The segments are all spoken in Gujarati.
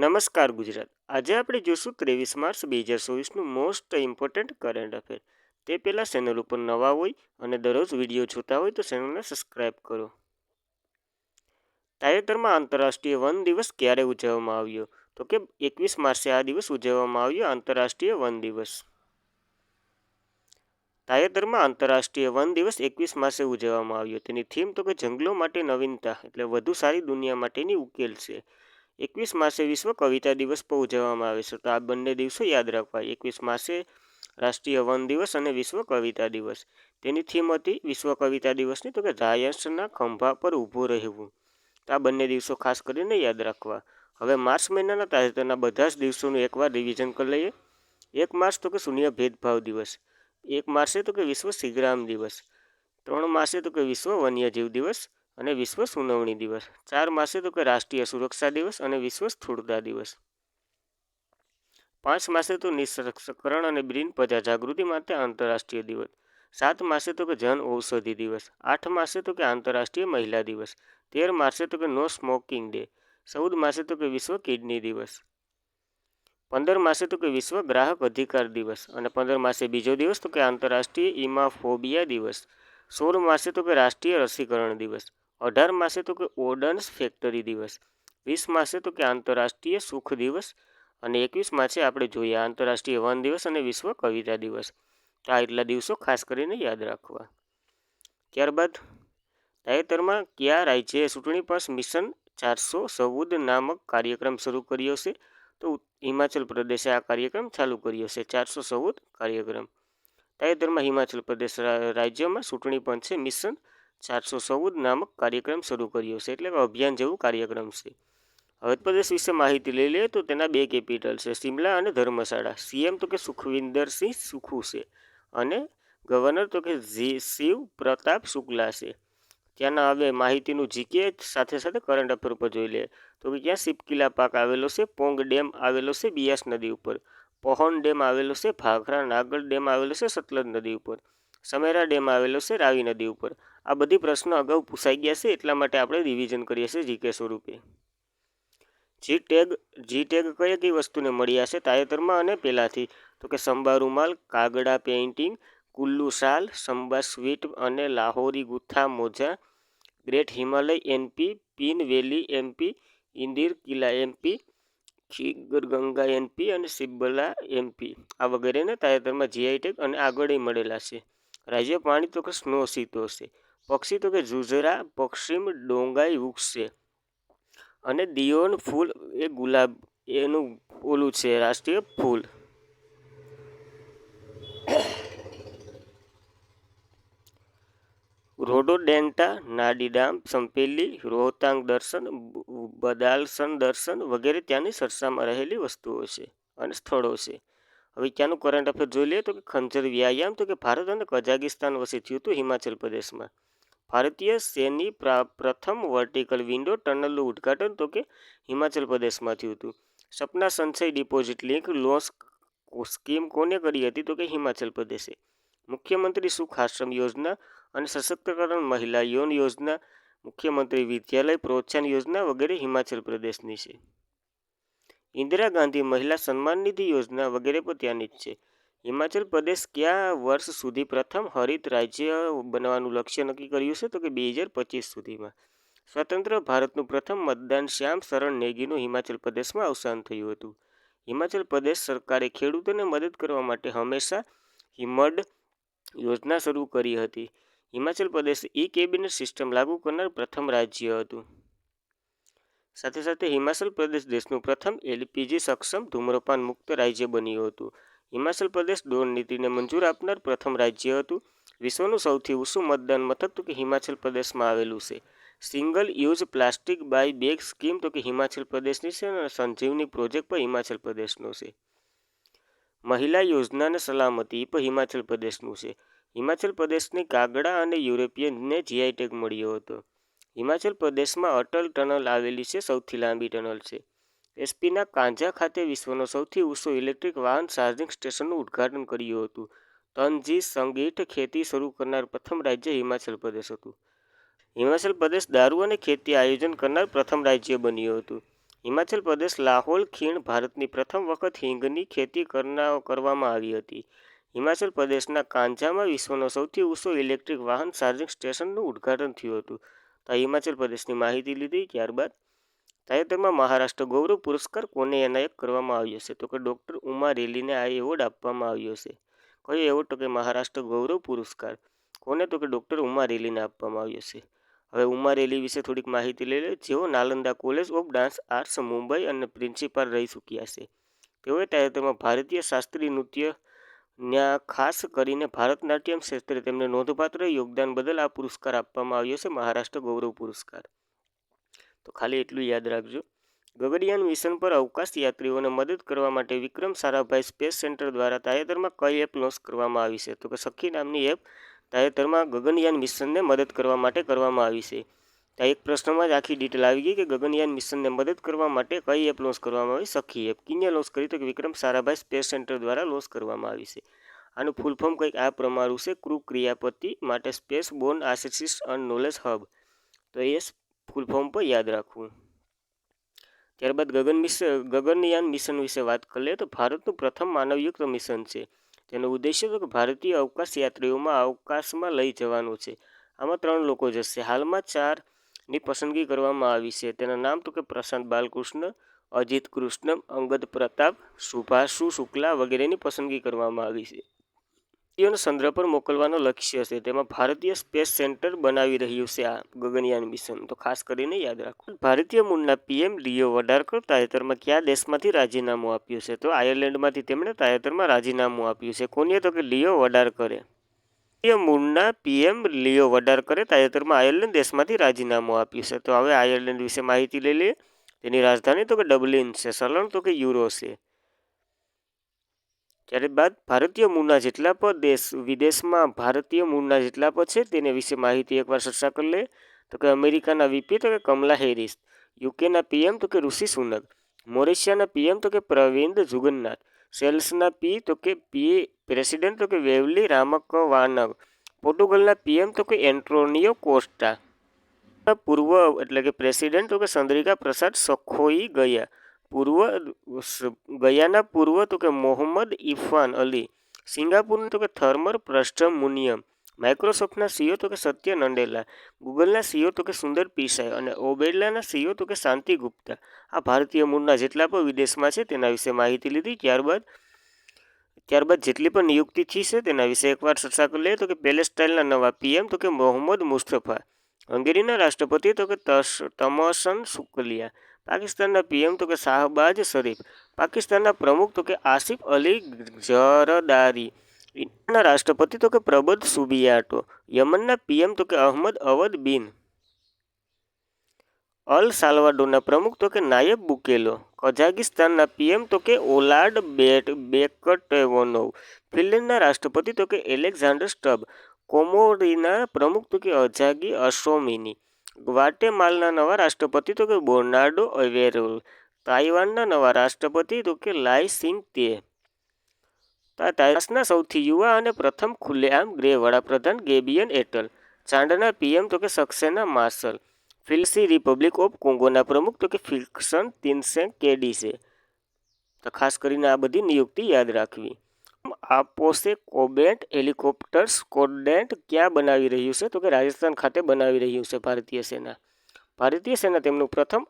નમસ્કાર ગુજરાત. આજે આપણે જોશું 23 માર્ચ 2024નું મોસ્ટ ઇમ્પોર્ટન્ટ કરંટ અફેર. તે પહેલાં ચેનલ ઉપર નવા હોય અને દરરોજ વિડીયો જોતા હોય તો ચેનલને સબસ્ક્રાઇબ કરો. તાજેતરમાં આંતરરાષ્ટ્રીય વન દિવસ ક્યારે ઉજવવામાં આવ્યો? તો કે 21 માર્ચે આ દિવસ ઉજવવામાં આવ્યો, આંતરરાષ્ટ્રીય વન દિવસ. તાજેતરમાં આંતરરાષ્ટ્રીય વન દિવસ 21 માર્ચે ઉજવવામાં આવ્યો. તેની થીમ તો કે જંગલો માટે નવીનતા, એટલે વધુ સારી દુનિયા માટેની ઉકેલ છે. 21 માર્ચે વિશ્વ કવિતા દિવસ પણ ઉજવવામાં આવે છે, તો આ બંને દિવસો યાદ રાખવા. 21 માર્ચે રાષ્ટ્રીય વન દિવસ અને વિશ્વ કવિતા દિવસ. તેની થીમ હતી વિશ્વ કવિતા દિવસની તો કે જાયન્ટ્સના ખંભા પર ઊભું રહેવું. તો આ બંને દિવસો ખાસ કરીને યાદ રાખવા. હવે માર્ચ મહિનાના તાજેતરના બધા જ દિવસોનું એકવાર રિવિઝન કરી લઈએ. 1 માર્ચ તો કે શૂન્ય ભેદભાવ દિવસ. 1 માર્ચે તો કે વિશ્વ સિંગરામ દિવસ. 3 માર્ચે તો કે વિશ્વ વન્યજીવ દિવસ અને વિશ્વ સુનાવણી દિવસ. 4 માર્ચે તો કે રાષ્ટ્રીય સુરક્ષા દિવસ અને વિશ્વ સ્થૂળતા દિવસ. 5 માર્ચે તો નિઃશસ્ત્રીકરણ અને બિન પ્રજા જાગૃતિ માટે આંતરરાષ્ટ્રીય દિવસ. 7 માર્ચે તો કે જન ઔષધિ દિવસ. 8 માર્ચે તો કે આંતરરાષ્ટ્રીય મહિલા દિવસ. 13 માર્ચે તો કે નો સ્મોકિંગ ડે. 14 માર્ચે તો કે વિશ્વ કિડની દિવસ. 15 માર્ચે તો કે વિશ્વ ગ્રાહક અધિકાર દિવસ અને 15 માર્ચે બીજો દિવસ તો કે આંતરરાષ્ટ્રીય ઇમાફોબિયા દિવસ. 16 માર્ચે તો કે રાષ્ટ્રીય રસીકરણ દિવસ. 18 માર્ચે તો કે ઓર્ડન્સ ફેક્ટરી દિવસ. 20 માર્ચે તો કે આંતરરાષ્ટ્રીય સુખ દિવસ અને 21 માર્ચે આપણે જોઈએ આંતરરાષ્ટ્રીય વન દિવસ અને વિશ્વ કવિતા દિવસ. તો આ એટલા દિવસો ખાસ કરીને યાદ રાખવા. ત્યારબાદ તાજેતરમાં કયા રાજ્યએ ચૂંટણી પંચ મિશન 414 નામક કાર્યક્રમ શરૂ કર્યો છે? તો હિમાચલ પ્રદેશે આ કાર્યક્રમ ચાલુ કર્યો છે, 414 કાર્યક્રમ. તાજેતરમાં હિમાચલ પ્રદેશ રાજ્યમાં ચૂંટણી પંચે મિશન 414 નામક કાર્યક્રમ શરૂ કર્યો છે, એટલે કે અભિયાન જેવું કાર્યક્રમ છે. હવે પ્રદેશ વિશે માહિતી લઈ લઈએ તો તેના બે કેપિટલ છે, શિમલા અને ધર્મશાળા. સીએમ તો કે સુખવિન્દરસિંહ સુખુ છે અને ગવર્નર તો કે શિવ પ્રતાપ શુક્લા છે. ત્યાંના હવે માહિતીનું જીકે સાથે સાથે કરંટ અફેર ઉપર જોઈ લે તો કે ક્યાં શિપકિલા પાક આવેલો છે, પોંગ ડેમ આવેલો છે બિયાસ નદી ઉપર, પહોન ડેમ આવેલો છે ભાખરા નાગર ડેમ આવેલો છે સતલજ નદી ઉપર, સમેરા ડેમ આવેલો છે રાવી નદી ઉપર. આ બધી પ્રશ્નો અગાઉ પૂછાઈ ગયા છે, એટલા માટે આપણે રિવિઝન કરીએ છીએ જીકે સ્વરૂપે. જી ટેગ કઈ કઈ વસ્તુને મળ્યા છે તાજેતરમાં અને પહેલાથી? તો કે સંબા રૂમાલ, કાગડા પેઇન્ટિંગ, કુલ્લુ શાલ, સંબા સ્વીટ અને લાહોરી ગુથા મોજા, ગ્રેટ હિમાલય એમપી, પીન વેલી એમપી, ઇન્દિર કિલ્લા એમપી, ખીગરગંગા એમપી અને સિબ્બલા એમપી. આ વગેરેને તાજેતરમાં જીઆઈ ટેગ અને આગળ મળેલા છે. રાજ્ય પ્રાણી તો કે સ્નો સીતો છે. પક્ષી તો કે ઝુઝરા પશ્ચિમ ડોંગાઈ વૃક્ષ છે અને દિયોન ફૂલ એ ગુલાબ એનું ઓલું છે રાષ્ટ્રીય ફૂલ. રોડોડેન્ટા, નાડીડામ, સંપેલી, રોહતાંગ દર્શન, બદાલસન દર્શન વગેરે ત્યાંની સરસામાં રહેલી વસ્તુઓ છે અને સ્થળો છે. હવે ત્યાંનું કરંટ અફેર જોઈ લઈએ તો કે ખંજર વ્યાયામ તો કે ભારત અને કઝાકિસ્તાન વચ્ચે થયું હતું હિમાચલ પ્રદેશમાં. ભારતીય સેની પ્રથમ વર્ટિકલ વિન્ડો ટનલનું ઉદ્ઘાટન તો કે હિમાચલ પ્રદેશમાં થયું હતું. સપના સંચય ડિપોઝિટ લિંક લોન સ્કીમ કોને કરી હતી? તો કે હિમાચલ પ્રદેશે. મુખ્યમંત્રી સુખ આશ્રમ યોજના અને સશક્તિકરણ મહિલા યૌન યોજના, મુખ્યમંત્રી વિદ્યાલય પ્રોત્સાહન યોજના વગેરે હિમાચલ પ્રદેશની છે. ઇન્દિરા ગાંધી મહિલા સન્માન નિધિ યોજના વગેરે પણ ત્યાંની જ છે. હિમાચલ પ્રદેશ કયા વર્ષ સુધી પ્રથમ હરિત રાજ્ય બનવાનું લક્ષ્ય નક્કી કર્યું છે? તો કે 2025 સુધીમાં. સ્વતંત્ર ભારતનું પ્રથમ મતદાન શ્યામ શરણ નેગીનું હિમાચલ પ્રદેશમાં અવસાન થયું હતું. હિમાચલ પ્રદેશ સરકારે ખેડૂતોને મદદ કરવા માટે હંમેશા હિમડ યોજના શરૂ કરી હતી. હિમાચલ પ્રદેશ ઈ કેબિનેટ સિસ્ટમ લાગુ કરનાર પ્રથમ રાજ્ય હતું. સાથે સાથે હિમાચલ પ્રદેશ દેશનું પ્રથમ એલપીજી સક્ષમ ધૂમ્રપાન મુક્ત રાજ્ય બન્યું હતું. હિમાચલ પ્રદેશ ડ્રોન નીતિને મંજૂર આપનાર પ્રથમ રાજ્ય હતું. વિશ્વનું સૌથી ઊંચું મતદાન મથક તો કે હિમાચલ પ્રદેશમાં આવેલું છે. Single use plastic buy bag scheme તો કે હિમાચલ પ્રદેશની છે અને સંજીવની પ્રોજેક્ટ પણ હિમાચલ પ્રદેશનો છે. મહિલા યોજના અને સલામતી પણ હિમાચલ પ્રદેશનું છે. હિમાચલ પ્રદેશની કાગડા અને યુરોપિયનને જીઆઈ ટેગ મળ્યો હતો. હિમાચલ પ્રદેશમાં અટલ ટનલ આવેલી છે, સૌથી લાંબી ટનલ છે. એસપીના કાંજા ખાતે વિશ્વનો સૌથી ઊંચો ઇલેક્ટ્રિક વાહન ચાર્જિંગ સ્ટેશનનું ઉદ્ઘાટન કર્યું હતું. તનજી સંગીઠ ખેતી શરૂ કરનાર પ્રથમ રાજ્ય હિમાચલ પ્રદેશ હતું. હિમાચલ પ્રદેશ દારૂ અને ખેતી આયોજન કરનાર પ્રથમ રાજ્ય બન્યું હતું. હિમાચલ પ્રદેશ લાહોલ ખીણ ભારતની પ્રથમ વખત હિંગની ખેતી કરવામાં આવી હતી. હિમાચલ પ્રદેશના કાંજામાં વિશ્વનો સૌથી ઊંચો ઇલેક્ટ્રિક વાહન ચાર્જિંગ સ્ટેશનનું ઉદ્ઘાટન થયું હતું. તો હિમાચલ પ્રદેશની માહિતી લીધી. ત્યારબાદ તાજેતરમાં મહારાષ્ટ્ર ગૌરવ પુરસ્કાર કોને એનાયત કરવામાં આવ્યો છે? તો કે ડૉક્ટર ઉમા રેલીને આ એવોર્ડ આપવામાં આવ્યો છે. કયો એવોર્ડ? તો કે મહારાષ્ટ્ર ગૌરવ પુરસ્કાર. કોને? તો કે ડૉક્ટર ઉમા રેલીને આપવામાં આવ્યો છે. હવે ઉમા રેલી વિશે થોડીક માહિતી લઈ લે. જેઓ Nalanda college of dance arts Mumbai અને પ્રિન્સિપાલ રહી ચૂક્યા છે. તેઓએ તાજેતરમાં ભારતીય શાસ્ત્રીય નૃત્યના ખાસ કરીને ભારતનાટ્યમ ક્ષેત્રે તેમને નોંધપાત્ર યોગદાન બદલ આ પુરસ્કાર આપવામાં આવ્યો છે, મહારાષ્ટ્ર ગૌરવ પુરસ્કાર. તો ખાલી એટલું યાદ રાખજો. ગગનયાન મિશન પર અવકાશ યાત્રીઓને મદદ કરવા માટે વિક્રમ સારાભાઈ સ્પેસ સેન્ટર દ્વારા તાજેતરમાં કઈ એપ લોન્ચ કરવામાં આવી છે? તો કે સખી નામની એપ તાજેતરમાં ગગનયાન મિશનને મદદ કરવા માટે કરવામાં આવી છે. ત્યાં એક પ્રશ્નમાં જ આખી ડિટેલ આવી ગઈ કે ગગનયાન મિશનને મદદ કરવા માટે કઈ એપ લોન્ચ કરવામાં આવી? સખી એપ. કિને લોન્ચ કરી? તો કે વિક્રમ સારાભાઈ સ્પેસ સેન્ટર દ્વારા લોન્ચ કરવામાં આવી છે. આનું ફૂલ ફોર્મ કંઈક આ પ્રમાણે છે: ક્રૂ ક્રિયાપતિ માટે space Born artist and knowledge hub. તો એ ફૂલ ફોર્મ પર યાદ રાખવું. ત્યારબાદ ગગનયાન મિશન વિશે વાત કરીએ તો ભારતનું પ્રથમ માનવયુક્ત મિશન છે. તેનો ઉદ્દેશ્ય તો કે ભારતીય અવકાશ યાત્રીઓમાં અવકાશમાં લઈ જવાનો છે. આમાં 3 લોકો જશે. હાલમાં 4ની પસંદગી કરવામાં આવી છે. તેના નામ તો કે પ્રશાંત બાલકૃષ્ણ, અજીત કૃષ્ણ, અંગદ પ્રતાપ, શુભાંશુ શુક્લા વગેરેની પસંદગી કરવામાં આવી છે. ભારતીયોને ચંદ્ર પર મોકલવાનું લક્ષ્ય છે. તેમાં ભારતીય સ્પેસ સેન્ટર બનાવી રહ્યું છે આ ગગનયાન મિશન. તો ખાસ કરીને યાદ રાખો. ભારતીય મૂળના પીએમ લિયો વડારકર તાજેતરમાં કયા દેશમાંથી રાજીનામું આપ્યું છે? તો આયર્લેન્ડમાંથી તેમણે તાજેતરમાં રાજીનામું આપ્યું છે. કોને? તો કે લિયો વડારકરે. ભારતીય મૂળના પીએમ લિયો વડારકરે તાજેતરમાં આયર્લેન્ડ દેશમાંથી રાજીનામું આપ્યું છે. તો હવે આયર્લેન્ડ વિશે માહિતી લઈ લઈએ. તેની રાજધાની તો કે ડબલિન છે. ચલણ તો કે યુરો છે. ત્યારબાદ ભારતીય મૂળના જેટલા પણ વિદેશમાં ભારતીય મૂળના જેટલા પણ છે તેની વિશે માહિતી એકવાર ચર્ચા કરી લે. તો કે અમેરિકાના વીપી તો કે કમલા હેરિસ, યુકેના પીએમ તો કે ઋષિ સુનક, મોરિશિયાના પીએમ તો કે પ્રવિન્દ જુગન્નાથ, સેલ્સના પ્રેસિડેન્ટ તો કે વેવલી રામકવાનગ, પોર્ટુગલના પીએમ તો કે એન્ટોનિયો કોસ્ટા, પૂર્વ એટલે કે પ્રેસિડેન્ટ તો કે ચંદ્રિકા પ્રસાદ સખોઈ ગયાના પૂર્વ તો કે મોહમ્મદ ઇરફાન અલી, સિંગાપુરના તો કે થર્મર પ્રસ્ટમુનિયમ, માઇક્રોસોફ્ટના સીઈઓ તો કે સત્ય નડેલા, ગૂગલના સીઈઓ તો કે સુંદર પિચાઈ અને ઓબેરલાના સીઈઓ તો કે શાંતિ ગુપ્તા. આ ભારતીય મૂળના જેટલા પણ વિદેશમાં છે તેના વિશે માહિતી લીધી. ત્યારબાદ જેટલી પણ નિયુક્તિ થઈ છે તેના વિશે એકવાર ચર્ચા કરી લઈએ. તો કે પેલેસ્ટાઇનના નવા પીએમ તો કે મોહમ્મદ મુસ્તફા, હંગેરીના રાષ્ટ્રપતિ તો કે તમસન શુક્લિયા, પાકિસ્તાનના પીએમ તો કે શાહબાજ શરીફ, પાકિસ્તાનના પ્રમુખ તો કે આસિફ અલી ઝરદારી, ઇન્ડિયાના રાષ્ટ્રપતિ તો કે પ્રબોધ સુબિયાટો, યમનના પીએમ તો કે અહમદ અવદ બિન અલ સાલ્વાડોરના પ્રમુખ તો કે નાયબ બુકેલો, કઝાકિસ્તાનના પીએમ તો કે ઓલાડ બેકટેવોનોવ, ફિનલેન્ડના રાષ્ટ્રપતિ તો કે એલેક્ઝાન્ડર સ્ટબ, કોમોરોના પ્રમુખ તો કે અઝાગી અસોમિની, ગ્વાટેમાલાના નવા રાષ્ટ્રપતિ તો કે બર્નાર્ડો અવેરોલ, તાઇવાનના નવા રાષ્ટ્રપતિ તો કે લાઈ સિંગ-તે. તાઇવાનના સૌથી યુવા અને પ્રથમ ખુલ્લેઆમ ગ્રે વડાપ્રધાન ગેબિયન એટલ, ચાડના પીએમ તો કે સક્સેના માર્શલ, ફિલિપીન્સની રિપબ્લિક ઓફ કોંગોના પ્રમુખ તો કે ફેલિક્સ ત્શેકેડી. તો ખાસ કરીને આ બધી નિયુક્તિ યાદ રાખવી. આપોસે કોમ્બેટ હેલિકોપ્ટર્સ કોમ્બેટ ક્યાં બનાવી રહ્યું છે? તો કે રાજસ્થાન ખાતે બનાવી રહ્યું છે ભારતીય સેના. તેમનું પ્રથમ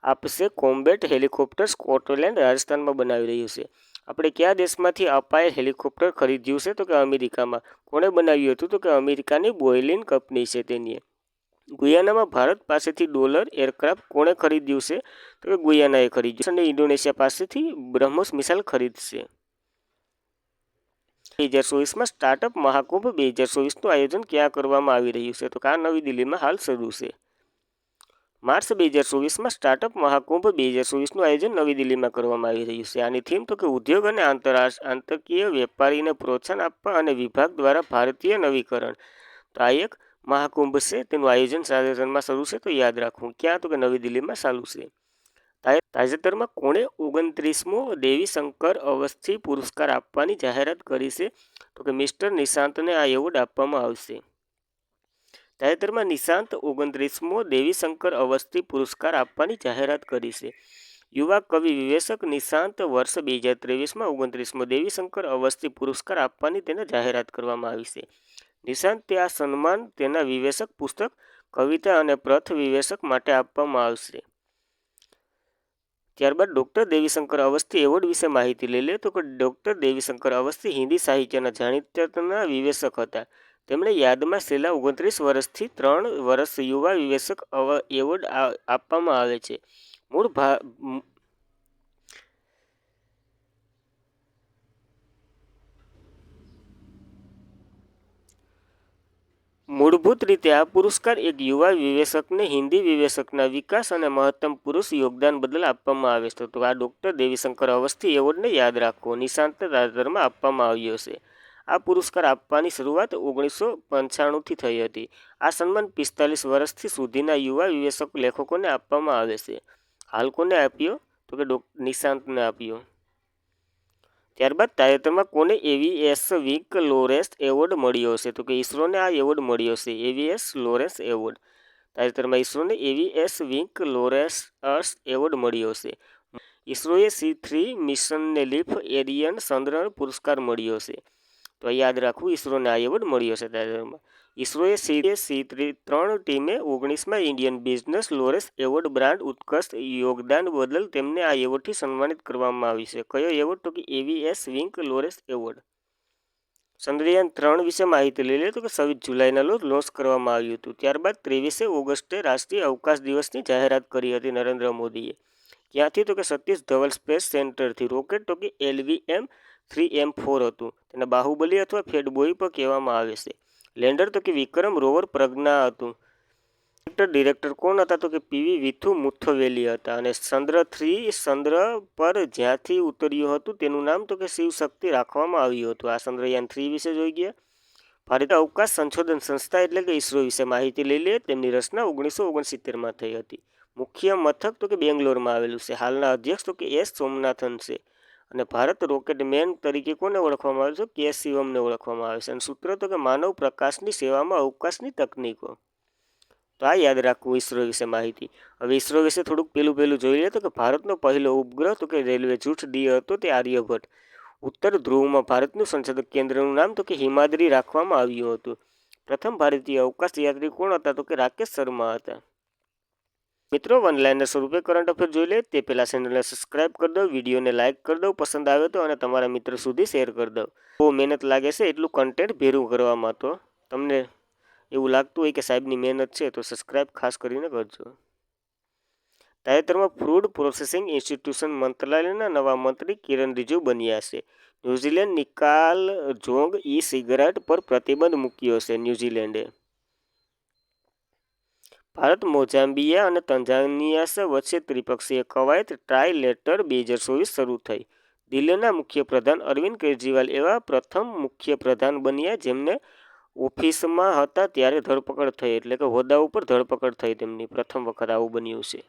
આપસે કોમ્બેટ હેલિકોપ્ટર સ્કોટલેન્ડ રાજસ્થાનમાં બનાવી રહ્યું છે. આપણે કયા દેશમાંથી અપાયે હેલિકોપ્ટર ખરીદ્યું છે? તો કે અમેરિકામાં. કોણે બનાવ્યું હતું? તો કે અમેરિકાની બોઇંગ કંપની છે તેની. ગુયાનામાં ભારત પાસેથી ડોલર એરક્રાફ્ટ કોણે ખરીદ્યું છે? તો કે ગુયાનાએ ખરીદ્યું છે. અને ઇન્ડોનેશિયા પાસેથી બ્રહ્મોસ મિસાઇલ ખરીદશે. 2024માં સ્ટાર્ટઅપ મહાકુંભ 2024નું આયોજન ક્યાં કરવામાં આવી રહ્યું છે? તો કે આ નવી દિલ્હીમાં હાલ શરૂ છે. માર્ચ 2024માં સ્ટાર્ટઅપ મહાકુંભ 2024નું આયોજન નવી દિલ્હીમાં કરવામાં આવી રહ્યું છે. આની થીમ તો કે ઉદ્યોગ અને આંતરરાષ્ટ્રીય વેપારીને પ્રોત્સાહન આપવા અને વિભાગ દ્વારા ભારતીય નવીકરણ. તો આ એક મહાકુંભ છે તેનું આયોજન તાજેતરમાં શરૂ છે. તો યાદ રાખવું. ક્યાં? તો કે નવી દિલ્હીમાં ચાલુ છે. તાજેતરમાં કોણે 29મો દેવી શંકર અવસ્થી પુરસ્કાર આપવાની જાહેરાત કરી છે? તો કે મિસ્ટર નિશાંતને આ એવોર્ડ આપવામાં આવશે. તાજેતરમાં નિશાંત 29મો દેવીશંકર અવસ્થી પુરસ્કાર આપવાની જાહેરાત કરી છે. યુવા કવિ વિવેચક નિશાંત વર્ષ 2023માં 29મો દેવીશંકર અવસ્થી પુરસ્કાર આપવાની તેને જાહેરાત કરવામાં આવી છે. નિશાંતે આ સન્માન તેના વિવેચક, પુસ્તક, કવિતા અને પ્રથ વિવેચક માટે આપવામાં આવશે. ત્યારબાદ ડૉક્ટર દેવીશંકર અવસ્થી એવોર્ડ વિશે માહિતી લઈ લે તો કે ડૉક્ટર દેવીશંકર અવસ્થી હિન્દી સાહિત્યના જાણીતા વિવેચક હતા. તેમણે યાદમાં છેલ્લા 29 વર્ષથી 3 વર્ષ યુવા વિવેચક એવોર્ડ આપવામાં આવે છે. મૂળભૂત રીતે આ પુરસ્કાર એક યુવા વિવેચકને હિન્દી વિવેચકના વિકાસ અને મહત્તમ પુરુષ યોગદાન બદલ આપવામાં આવે છે. તો આ ડૉક્ટર દેવીશંકર અવસ્થી એવોર્ડને યાદ રાખવો નિશાંત તાજેતરમાં આપવામાં આવ્યો છે. આ પુરસ્કાર આપવાની શરૂઆત 1995થી થઈ હતી. આ સન્માન 45 વર્ષથી સુધીના યુવા વિવેચક લેખકોને આપવામાં આવે છે. હાલ કોને આપ્યો? તો કે નિશાંતને આપ્યો. ત્યારબાદ તાજેતરમાં કોને એવીએસ વિંક લોરેન્સ એવોર્ડ મળ્યો છે? તો કે ઇસરોને આ એવોર્ડ મળ્યો છે, એવીએસ લોરેન્સ એવોર્ડ. તાજેતરમાં ઇસરોને એવીએસ વિંક લોરેન્સ એવોર્ડ મળ્યો છે. ઇસરોએ C3 મિશનને લીફ એરિયન ચંદ્ર પુરસ્કાર મળ્યો છે. તો યાદ રાખવું, ઇસરોને આ એવોર્ડ મળ્યો છે. તાજેતરમાં ઇસરોએ C3 ટીમે 19મા Indian business Lawrence award brand ઉત્કૃષ્ટ યોગદાન બદલ તેમને આ એવોર્ડથી સન્માનિત કરવામાં આવી છે. કયો એવોર્ડ? તો કે એવીએસ વિંક લોરેન્સ એવોર્ડ. ચંદ્રયાન 3 વિશે માહિતી લઈ લે તો કે 26 જુલાઈના રોજ લોન્ચ કરવામાં આવ્યું હતું. ત્યારબાદ 23 ઓગસ્ટે રાષ્ટ્રીય અવકાશ દિવસની જાહેરાત કરી હતી નરેન્દ્ર મોદીએ. ક્યાંથી? તો કે સતીશ ધવલ સ્પેસ સેન્ટરથી. રોકેટ તો કે LVM-3M4 હતું. તેને બાહુબલી અથવા ફેટ બોય પણ કહેવામાં આવે છે. લેન્ડર તો કે વિક્રમ રોવર પ્રજ્ઞા હતું. ડિરેક્ટર કોણ હતા? તો કે PV વિથુ મુથવેલી હતા. અને ચંદ્ર પર જ્યાંથી ઉતર્યું હતું તેનું નામ તો કે શિવશક્તિ રાખવામાં આવ્યું હતું. આ ચંદ્રયાન 3 વિશે જોઈ ગયા. ભારતીય અવકાશ સંશોધન સંસ્થા એટલે કે ઇસરો વિશે માહિતી લઈ લે. તેમની રચના 1969માં થઈ હતી. મુખ્ય મથક તો કે બેંગ્લોરમાં આવેલું છે. હાલના અધ્યક્ષ તો કે S સોમનાથન છે. અને ભારત રોકેટ મેન તરીકે કોને ઓળખવામાં આવે છે? K શિવમને ઓળખવામાં આવે છે. અને સૂત્ર તો કે માનવ પ્રકાશની સેવામાં અવકાશની તકનીકો. તો આ યાદ રાખવું ઇસરો વિશે માહિતી. હવે ઇસરો વિશે થોડુંક પેલું જોઈ લે તો કે ભારતનો પહેલો ઉપગ્રહ તો કે રેલવે જૂથ D હતો તે આર્યભટ્ટ. ઉત્તર ધ્રુવમાં ભારતનું સંશોધન કેન્દ્રનું નામ તો કે હિમાદ્રી રાખવામાં આવ્યું હતું. પ્રથમ ભારતીય અવકાશ યાત્રી કોણ હતા? તો કે રાકેશ શર્મા હતા. મિત્રો, વનલાઇનર સ્વરૂપે કરંટ અફેર જોઈ લે તે પહેલાં ચેનલને સબસ્ક્રાઇબ કરી દો, વિડીયોને લાઇક કરી દો, પસંદ આવે તો અને તમારા મિત્રો સુધી શેર કરી દો. બહુ મહેનત લાગે છે એટલું કન્ટેન્ટ ભેરું કરવામાં. તો તમને એવું લાગતું હોય કે સાહેબની મહેનત છે તો સબસ્ક્રાઇબ ખાસ કરીને કરજો. તાજેતરમાં ફૂડ પ્રોસેસિંગ ઇન્સ્ટિટ્યુશન મંત્રાલયના નવા મંત્રી કિરણ રિજિજુ બન્યા છે. ન્યૂઝીલેન્ડ નિકાલ જોંગ સિગારેટ પર પ્રતિબંધ મૂક્યો છે. ન્યૂઝીલેન્ડે ભારત, મોઝામ્બિયા અને તંઝાનિયા વચ્ચે ત્રિપક્ષીય કવાયત ટ્રાયલેટર 2024 શરૂ થઈ. દિલ્હીના મુખ્યપ્રધાન અરવિંદ કેજરીવાલ એવા પ્રથમ મુખ્યપ્રધાન બન્યા જેમને ઓફિસમાં હતા ત્યારે ધરપકડ થઈ. એટલે કે હોદ્દા ઉપર ધરપકડ થઈ તેમની. પ્રથમ વખત આવું બન્યું છે.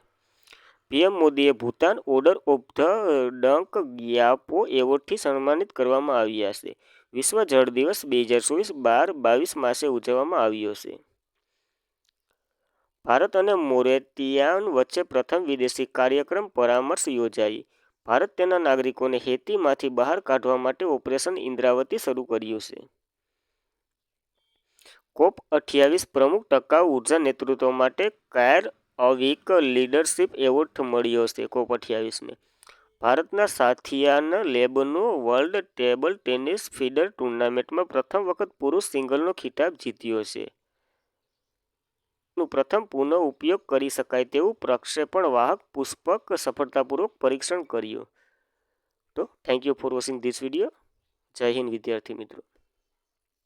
PM મોદીએ ભૂતાન ઓર્ડર ઓફ ધ ડંક ગ્યાપો એવોર્ડથી સન્માનિત કરવામાં આવ્યા છે. વિશ્વ જળ દિવસ 2024 12 માસે ઉજવવામાં આવ્યો છે. ભારત અને મોરેટિયન વચ્ચે પ્રથમ વિદેશી કાર્યક્રમ પરામર્શ યોજાઈ. ભારત તેના નાગરિકોને હેતીમાંથી બહાર કાઢવા માટે ઓપરેશન ઇન્દ્રાવતી શરૂ કર્યું છે. COP28 પ્રમુખ ટકાઉ ઉર્જા નેતૃત્વ માટે કાયર અવિક લીડરશિપ એવોર્ડ મળ્યો છે. COP28ને ભારતના સાથિયાન લેબનો વર્લ્ડ ટેબલ ટેનિસ ફીડર ટુર્નામેન્ટમાં પ્રથમ વખત પુરુષ સિંગલનો ખિતાબ જીત્યો છે. પ્રથમ પુનઃ ઉપયોગ કરી શકાય તેવું પ્રક્ષેપણ વાહક પુષ્પક સફળતાપૂર્વક પરીક્ષણ કર્યું. તો thank you for watching this video. જય હિન્દ વિદ્યાર્થી મિત્રો.